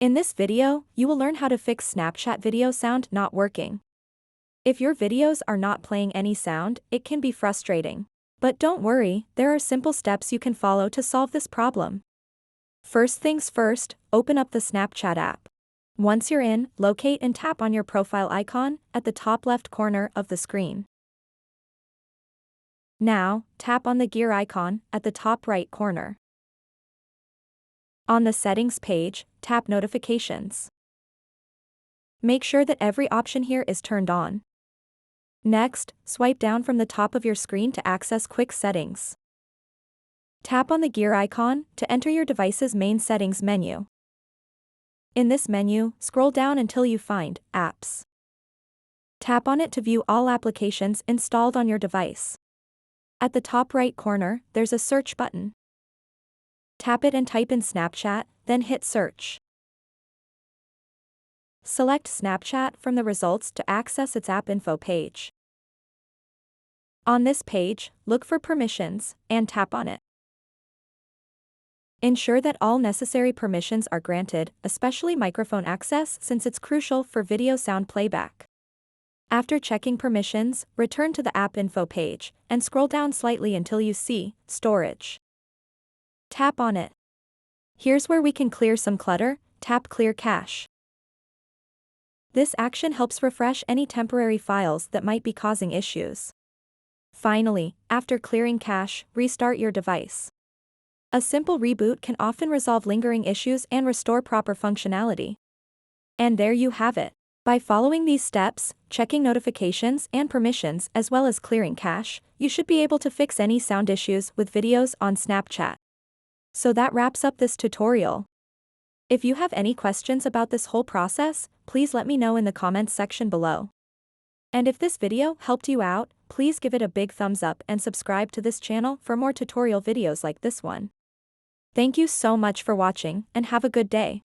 In this video, you will learn how to fix Snapchat video sound not working. If your videos are not playing any sound, it can be frustrating. But don't worry, there are simple steps you can follow to solve this problem. First things first, open up the Snapchat app. Once you're in, locate and tap on your profile icon at the top left corner of the screen. Now, tap on the gear icon at the top right corner. On the settings page, tap Notifications. Make sure that every option here is turned on. Next, swipe down from the top of your screen to access Quick Settings. Tap on the gear icon to enter your device's main settings menu. In this menu, scroll down until you find Apps. Tap on it to view all applications installed on your device. At the top right corner, there's a search button. Tap it and type in Snapchat, then hit search. Select Snapchat from the results to access its app info page. On this page, look for Permissions and tap on it. Ensure that all necessary permissions are granted, especially microphone access since it's crucial for video sound playback. After checking permissions, return to the app info page and scroll down slightly until you see Storage. Tap on it. Here's where we can clear some clutter. Tap Clear Cache. This action helps refresh any temporary files that might be causing issues. Finally, after clearing cache, restart your device. A simple reboot can often resolve lingering issues and restore proper functionality. And there you have it. By following these steps, checking notifications and permissions as well as clearing cache, you should be able to fix any sound issues with videos on Snapchat. So that wraps up this tutorial. If you have any questions about this whole process, please let me know in the comments section below. And if this video helped you out, please give it a big thumbs up and subscribe to this channel for more tutorial videos like this one. Thank you so much for watching and have a good day.